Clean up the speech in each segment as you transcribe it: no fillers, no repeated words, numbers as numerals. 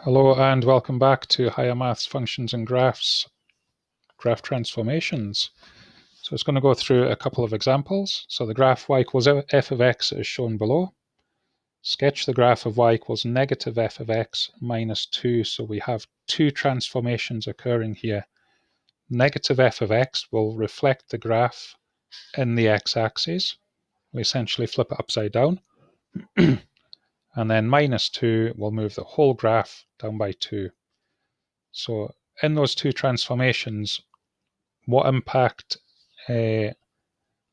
Hello and welcome back to Higher Maths Functions and Graphs, Graph Transformations. So it's going to go through a couple of examples. So the graph y equals f of x is shown below. Sketch the graph of y equals negative f of x minus 2. So we have two transformations occurring here. Negative f of x will reflect the graph in the x-axis. We essentially flip it upside down. And then minus 2 will move the whole graph down by 2. So in those two transformations, what impact are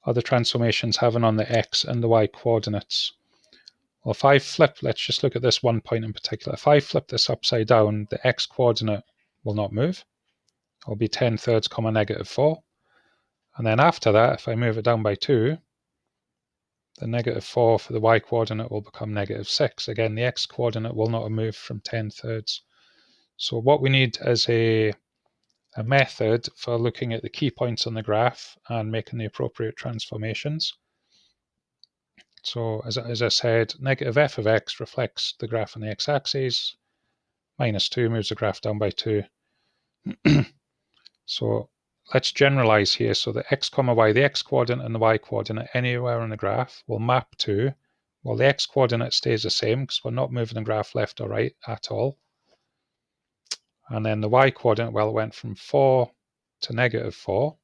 the transformations having on the x and the y coordinates? Well, if I flip, let's just look at this one point in particular. If I flip this upside down, the x coordinate will not move. It'll be 10/3, negative 4. And then after that, if I move it down by 2, the negative 4 for the y coordinate will become negative 6. Again, the x coordinate will not move from 10/3. So what we need is a method for looking at the key points on the graph and making the appropriate transformations. So as I said, negative f of x reflects the graph on the x-axis. Minus 2 moves the graph down by 2. So let's generalize here. So the x, y, the x-coordinate and the y-coordinate anywhere on the graph will map to, well, the x-coordinate stays the same because we're not moving the graph left or right at all. And then the y-coordinate, well, it went from 4 to negative 4.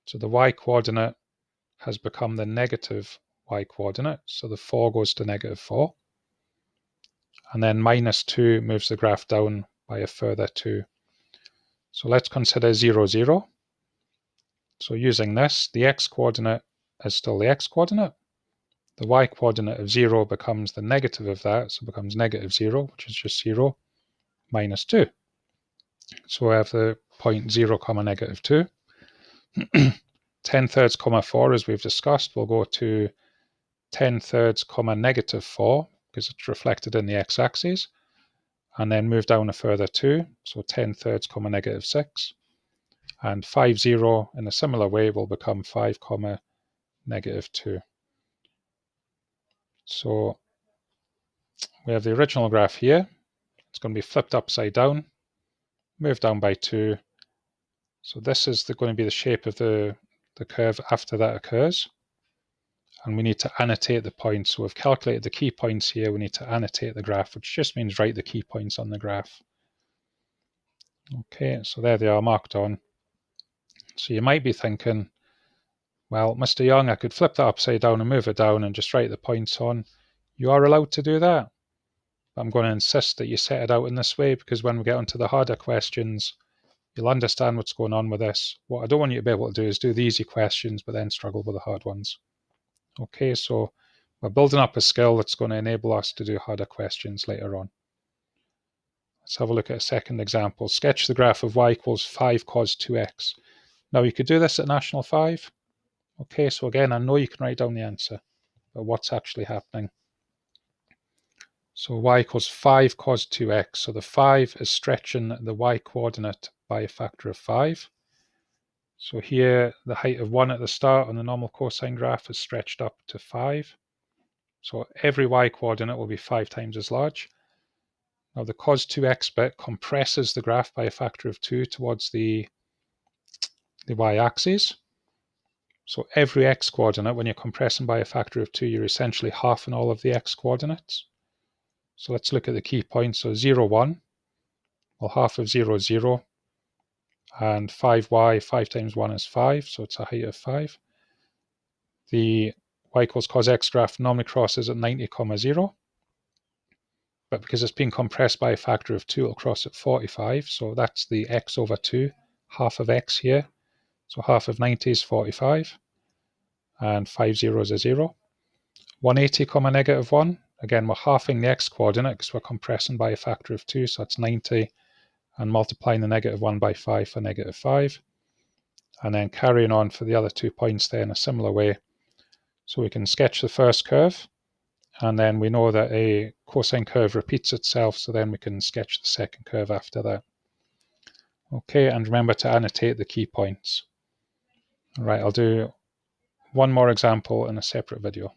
So the y-coordinate has become the negative y-coordinate. So the 4 goes to negative 4. And then minus 2 moves the graph down by a further 2. So let's consider 0, 0. So using this, the x-coordinate is still the x-coordinate. The y-coordinate of 0 becomes the negative of that, so it becomes negative 0, which is just 0, minus 2. So we have the point 0, negative 2. 10/3, 4, as we've discussed, will go to 10/3, negative 4, because it's reflected in the x-axis, and then move down a further 2, so 10/3, negative 6. And 5, 0, in a similar way, will become 5, negative 2. So we have the original graph here. It's going to be flipped upside down, moved down by 2. So this is going to be the shape of the curve after that occurs. And we need to annotate the points. So we've calculated the key points here. We need to annotate the graph, which just means write the key points on the graph. Okay, so there they are marked on. So you might be thinking, well, Mr. Young, I could flip that upside down and move it down and just write the points on. You are allowed to do that. But I'm going to insist that you set it out in this way, because when we get onto the harder questions, you'll understand what's going on with this. What I don't want you to be able to do is do the easy questions, but then struggle with the hard ones. Okay, so we're building up a skill that's going to enable us to do harder questions later on. Let's have a look at a second example. Sketch the graph of y equals 5 cos 2x. Now you could do this at National 5. Okay, so again, I know you can write down the answer, but what's actually happening? So y equals 5 cos 2x. So the 5 is stretching the y coordinate by a factor of 5. So here, the height of 1 at the start on the normal cosine graph is stretched up to 5. So every y coordinate will be 5 times as large. Now the cos 2x bit compresses the graph by a factor of 2 towards the y-axis. So every x coordinate, when you're compressing by a factor of 2, you're essentially halving all of the x coordinates. So let's look at the key points. So 0, 1, well, half of 0 is 0. And 5y, 5 times 1 is 5, so it's a height of 5. The y equals cos x graph normally crosses at 90, 0. But because it's being compressed by a factor of 2, it'll cross at 45. So that's the x over 2, half of x here. So half of 90 is 45. And 5 zeros are 0. 180, negative 1. Again, we're halving the x coordinate because we're compressing by a factor of 2. So that's 90. And multiplying the negative 1 by 5 for negative 5. And then carrying on for the other 2 points there in a similar way. So we can sketch the first curve. And then we know that a cosine curve repeats itself, so then we can sketch the second curve after that. Okay, and remember to annotate the key points. All right, I'll do one more example in a separate video.